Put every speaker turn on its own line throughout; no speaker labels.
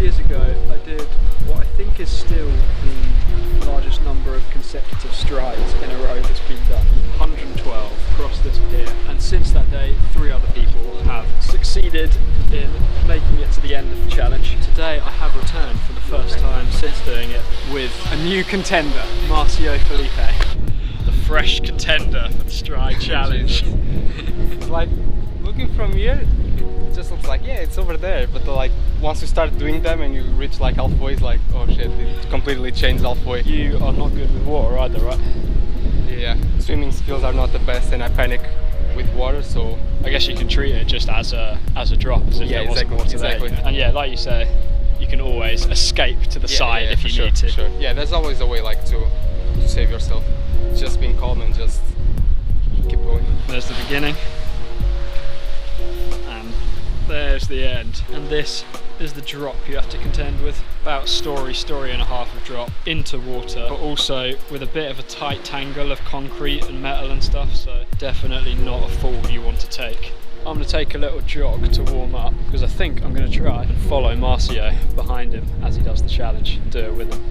years ago, I did what I think is still the largest number of consecutive strides in a row that's been done. 112 across this pier, and since that day 3 other people have succeeded in making it to the end of the challenge. Today I have returned for the first time since doing it with a new contender, Marcio Felipe, the fresh contender for the stride challenge.
It's like, looking from here, it just looks like, yeah, it's over there, but like once you start doing them and you reach like halfway, it's like, oh shit, it completely changed halfway.
You are not good with water either, right?
Yeah, swimming skills are not the best and I panic with water, so
I guess you can treat it just as a drop, as if there wasn't water there. And yeah, like you say, you can always escape to the side if you need to.
Sure. Yeah, there's always a way like to save yourself. Just being calm and just keep going.
There's the beginning. And there's the end. And this is the drop you have to contend with. About story and a half of drop into water, but also with a bit of a tight tangle of concrete and metal and stuff, so definitely not a fall you want to take. I'm going to take a little jog to warm up, because I think I'm going to try and follow Marcio behind him as he does the challenge, do it with him.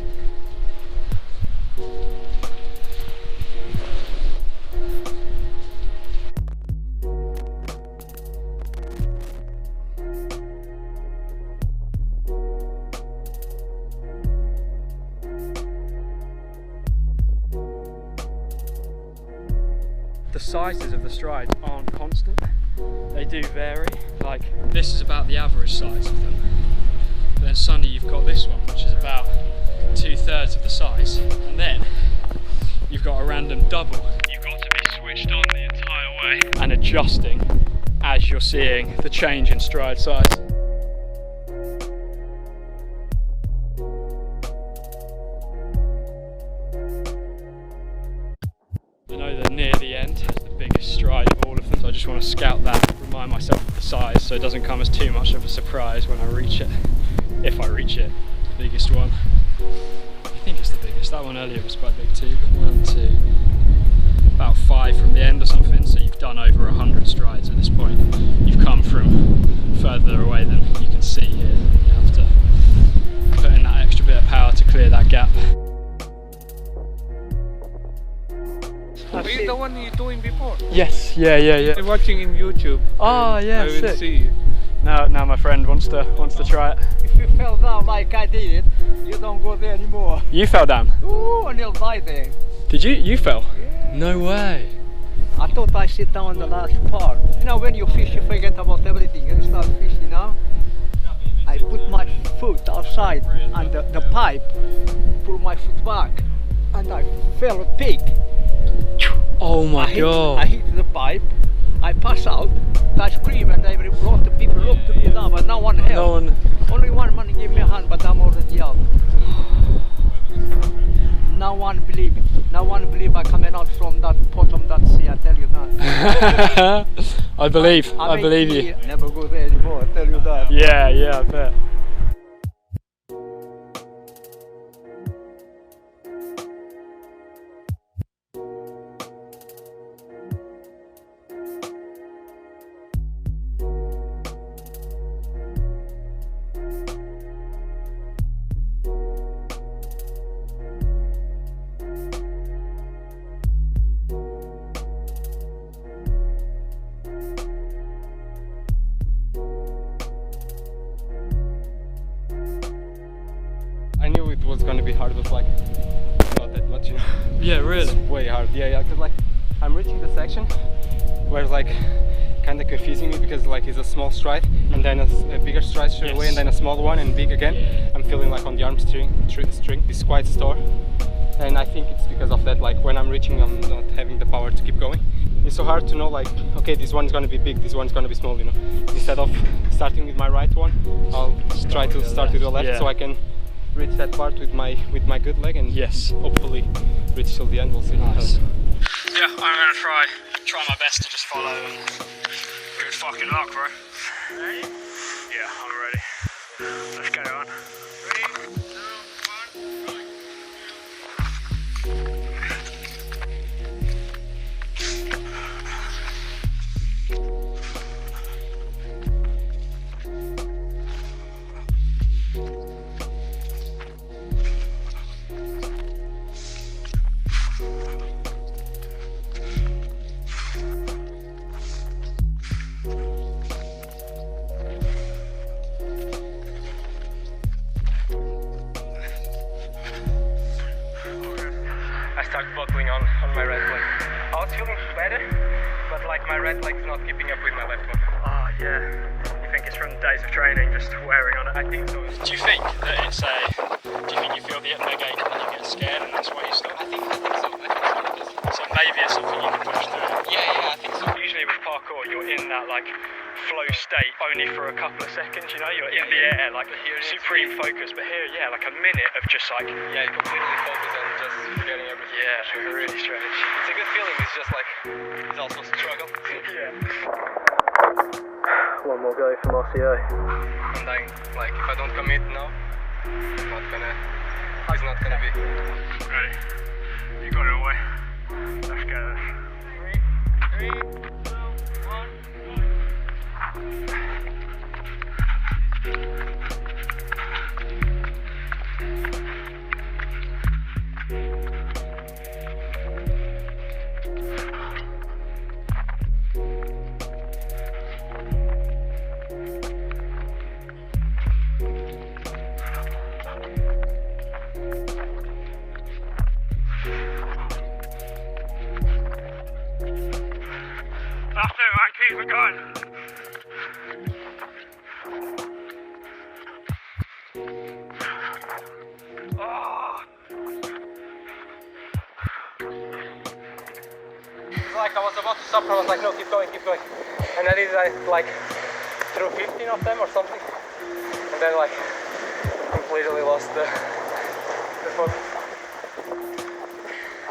The sizes of the strides aren't constant, they do vary. Like, this is about the average size of them. But then suddenly you've got this one, which is about 2/3 of the size. And then you've got a random double. You've got to be switched on the entire way and adjusting as you're seeing the change in stride size. I know they're near the end, it's the biggest stride of all of them, so I just want to scout that, remind myself of the size so it doesn't come as too much of a surprise when I reach it, if I reach it. The biggest one, I think it's the biggest. That one earlier was quite big too, but 1, 2, about 5 from the end or something, so you've done over 100 strides at this point. You've come from further away than you can see here. You have to put in that extra bit of power to clear that gap.
Are you the one you're doing before?
Yes, yeah.
I'm watching in YouTube.
Oh yeah,
I will
sick.
see you.
Now my friend wants to try it.
If you fell down like I did, you don't go there anymore.
You fell down?
Ooh, and you'll die there.
Did you? You fell?
Yeah.
No way.
I thought I sit down the last part. You know, when you fish, you forget about everything. You start fishing now. I put my foot outside and the pipe, pull my foot back, and I fell a pig.
Oh my God.
I hit the pipe, I pass out, I scream, and every lot of people look to me now, but no one helped. Only one man gave me a hand, but I'm already out. No one believe it. No one believe I coming out from that bottom that sea, I tell you that.
I believe you.
Never go there anymore, I tell you that.
Yeah, I bet.
I knew it was gonna be hard, but like not that much, you know.
Yeah, really?
It's way hard. Yeah, because like I'm reaching the section where it's like kind of confusing me, because like it's a small stride and then a bigger stride straight away and then a small one and big again. I'm feeling like on the arm string it's quite sore, and I think it's because of that. Like when I'm reaching, I'm not having the power to keep going. It's so hard to know, like, okay, this one's gonna be big, this one's gonna be small, you know. Instead of starting with my right one, I'll try to start with the left, so I can reach that part with my good leg and hopefully reach till the end. We'll see.
Nice. Yeah, I'm gonna try my best to just follow and good fucking luck, bro. Ready? Yeah, I'm ready. Let's get it on. 3, 2, 1, go.
start buckling on my right leg. I was feeling better, but like my right leg is not keeping up with my left one.
Oh yeah. You think it's from days of training just wearing on it?
I think so.
Do you think that it's a... Do you think you feel the leg ache and then you get scared and that's why you stop?
I think so.
So maybe it's something you can push through.
Yeah, I think so.
Usually with parkour you're in that like flow state only for a couple of seconds, you know, you're in the air like supreme focus, but here, yeah, like a minute of just like...
Yeah, completely focused on just forgetting everything.
Yeah, really strange.
It's a good feeling, it's just like, it's also a struggle.
Yeah. One more go from RCO.
And like, if I don't commit now, it's not gonna be.
Ready? You got it away. Let's go.
3, 2, 1.
That's it, man, keep it going.
It's like I was about to stop, I was like, no, keep going. And I did like through 15 of them or something. And then like completely lost the focus.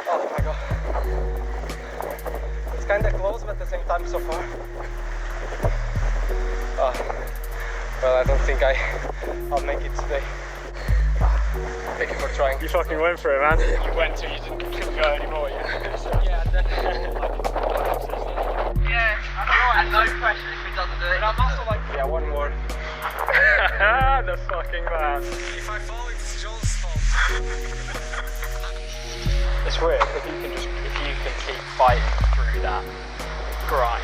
Oh my god. It's kinda close, but at the same time so far. Well, I don't think I'll make it today. Thank you for trying.
You fucking went for it, man. You went till you couldn't go anymore, yeah.
Yeah, definitely.
Yeah, I don't know, and no pressure if he doesn't do it.
But I'm also like, yeah, one more.
The fucking man.
If I fall, it's Joel's fault.
It's weird if you can keep fighting through that grind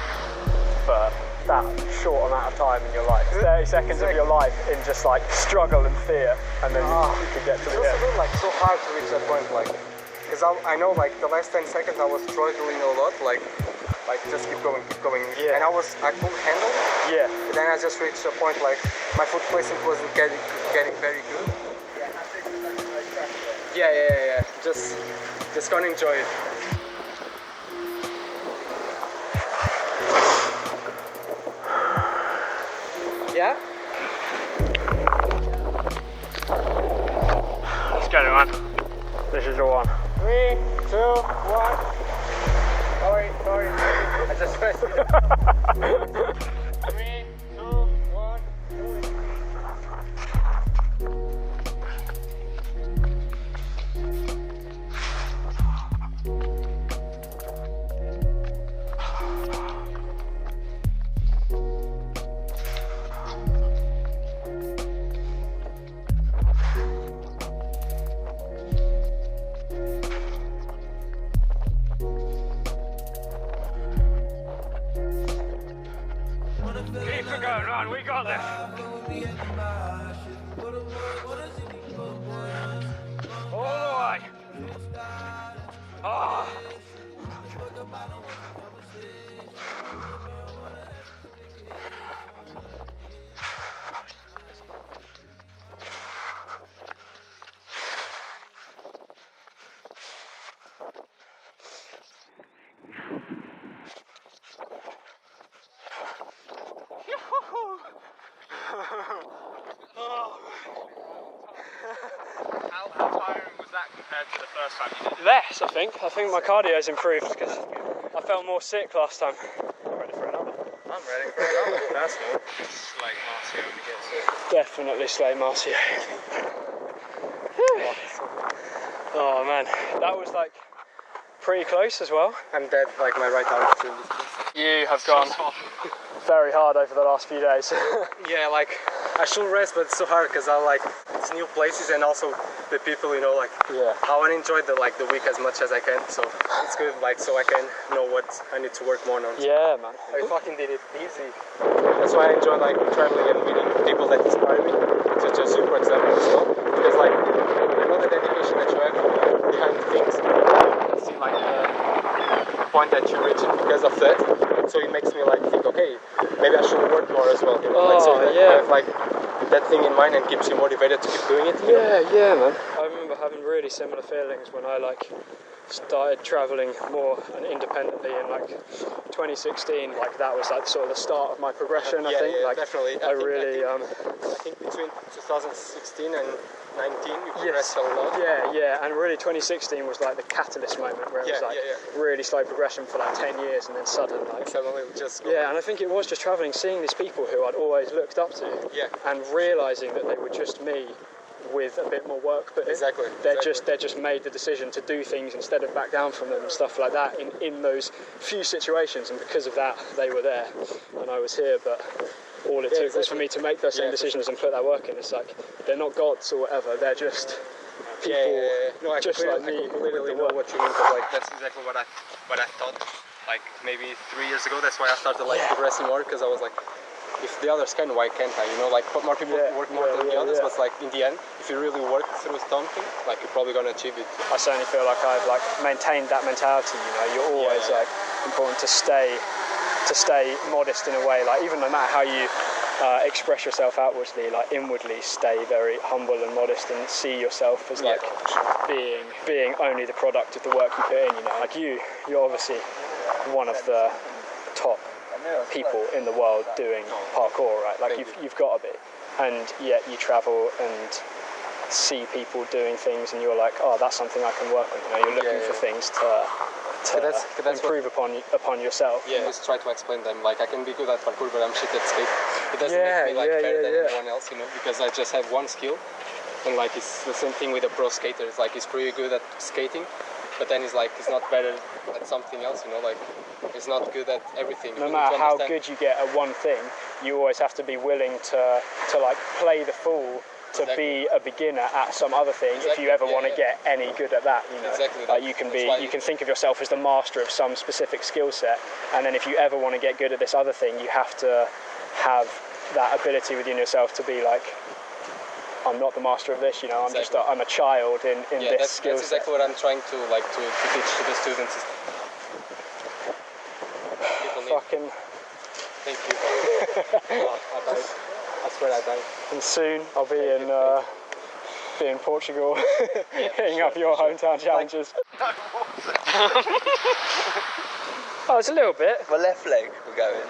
for that short amount of time in your life, 30 seconds of your life in just like struggle and fear, and then you could get to the
It's
end.
also been like so hard to reach that point, like, because I know like the last 10 seconds I was struggling a lot, like just keep going,
Yeah.
and I couldn't handle it.
Yeah.
But then I just reached a point like my foot placement wasn't getting very good. Yeah. Just gonna enjoy it. Yeah?
Let's get it, man. This is your one.
3, 2, 1. Sorry. I just pressed it. 3, 2, 1. Do it.
Keep it going, man. We got this. All the way. Oh.
How tiring was that compared to the first time you did it?
Less, I think. I think my cardio's improved because I felt more sick last time. I'm ready for another.
I'm ready for another. That's good. Like Marcio against it.
Definitely slay Marcio. Oh man, that was like pretty close as well.
I'm dead, like my right arm is really stiff.
You have gone very hard over the last few days.
Yeah, like I should rest, but it's so hard because I like it's new places and also the people, you know, like
Yeah.
I want to enjoy the week as much as I can. So it's good, like so I can know what I need to work more on.
Yeah, man.
I fucking did it easy. That's why I enjoy like traveling and meeting people that inspire me, such as you, for example, as well. Because like I know the dedication that you have behind things. like the point that you reach because of that. So it makes me like think, okay, maybe I should work more as well. You know? Like, so that you have like that thing in mind and keeps you motivated to keep doing it.
Yeah, man. I remember having really similar feelings when I like started travelling more and independently in like 2016. Like that was like sort of the start of my progression. I think. Like
definitely.
I
think between 2016 and 19 you progressed a lot.
Yeah, and really 2016 was like the catalyst moment where it was like really slow progression for like 10 years and then suddenly
just
and I think it was just travelling, seeing these people who I'd always looked up to, and realising that they were just me with a bit more work put in. They just made the decision to do things instead of back down from them and stuff like that in those few situations, and because of that they were there and I was here. But all it took was for me to make those same decisions and put that work in. It's like they're not gods or whatever, they're just people
No, I
just like me.
I completely know what you mean, because like that's exactly what I thought like maybe 3 years ago. That's why I started like progressing more, because I was like, if the others can, why can't I? You know, like more people work more than the others, but like in the end, if you really work through something, like you're probably gonna achieve it.
I certainly feel like I've like maintained that mentality. You know, you're always like important to stay modest in a way. Like even no matter how you express yourself outwardly, like inwardly, stay very humble and modest and see yourself as like being only the product of the work you put in. You know, like you're obviously one of the top people in the world doing parkour, right? Like you've got to be, and yet you travel and see people doing things and you're like, oh, that's something I can work on. You know, you're looking for things to improve upon yourself.
I just try to explain them, like I can be good at parkour but I'm shit at skate. It doesn't make me like better than anyone else, you know, because I just have one skill. And like it's the same thing with a pro skater. It's like he's pretty good at skating, but then he's not better at something else, you know, like he's not good at everything.
No matter how good you get at one thing, you always have to be willing to like play the fool to be a beginner at some other thing if you ever want to get any good at that, you know. Like you can think of yourself as the master of some specific skill set, and then if you ever want to get good at this other thing, you have to have that ability within yourself to be like, I'm not the master of this, you know. I'm a child in this skill set.
That's exactly what I'm trying to teach to the students.
Fucking
thank you. I died. I swear I died.
And soon I'll be in Portugal, hitting up your hometown challenges. Oh, it's a little bit.
My left leg, we're going.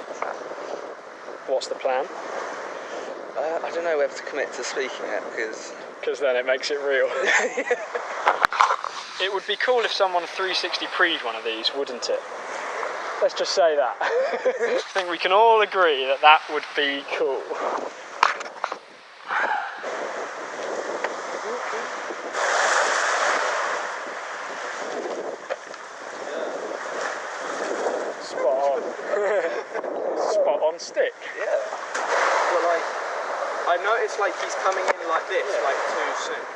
What's the plan?
I don't know whether to commit to speaking it, because
then it makes it real. It would be cool if someone 360 pre'd one of these, wouldn't it? Let's just say that. I think we can all agree that that would be cool. Spot on. Spot on stick.
yeah.
But like, I noticed like he's coming in like this, like too soon.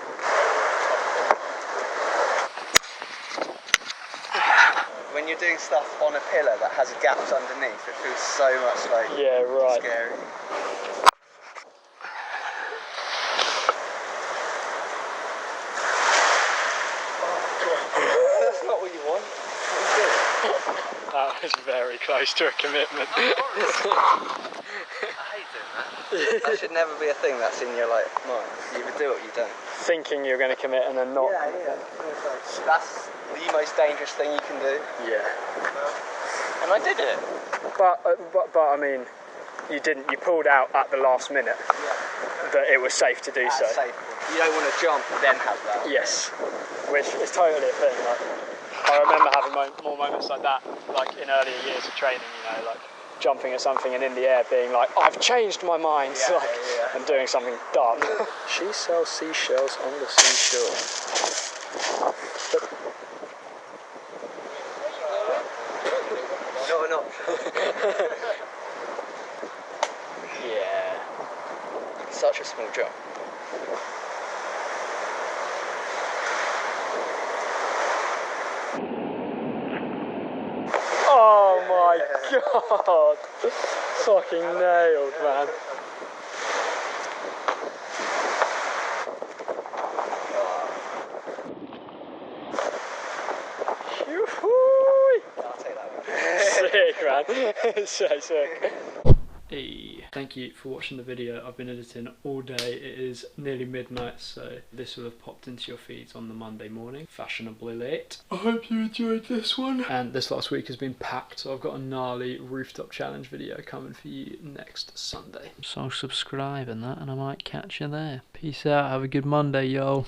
When you're doing stuff on a pillar that has gaps underneath, it feels so much like scary. That's not what you want. What are you doing?
That was very close to a commitment.
I hate doing that. That should never be a thing that's in your mind. You either do it or you don't.
Thinking you're going to commit and then not.
Yeah. That's the most dangerous thing you can do.
Yeah.
And I did it.
But I mean, you didn't. You pulled out at the last minute. That it was safe to do so.
Safe. You don't want to jump and then have that.
Yes, which is totally a thing. Like, I remember having more moments like that, like in earlier years of training. You know, like jumping at something and in the air being like, I've changed my mind, and doing something dumb. She sells seashells on the seashore.
Not an option.
Yeah.
Such a small jump.
Oh my god! Fucking nailed, man. Phew. background. So sick. Hey, thank you for watching the video. I've been editing all day. It is nearly midnight, so this will have popped into your feeds on the Monday morning, fashionably late. I hope you enjoyed this one. And this last week has been packed, so I've got a gnarly rooftop challenge video coming for you next Sunday. So subscribe and that, and I might catch you there. Peace out, have a good Monday, y'all.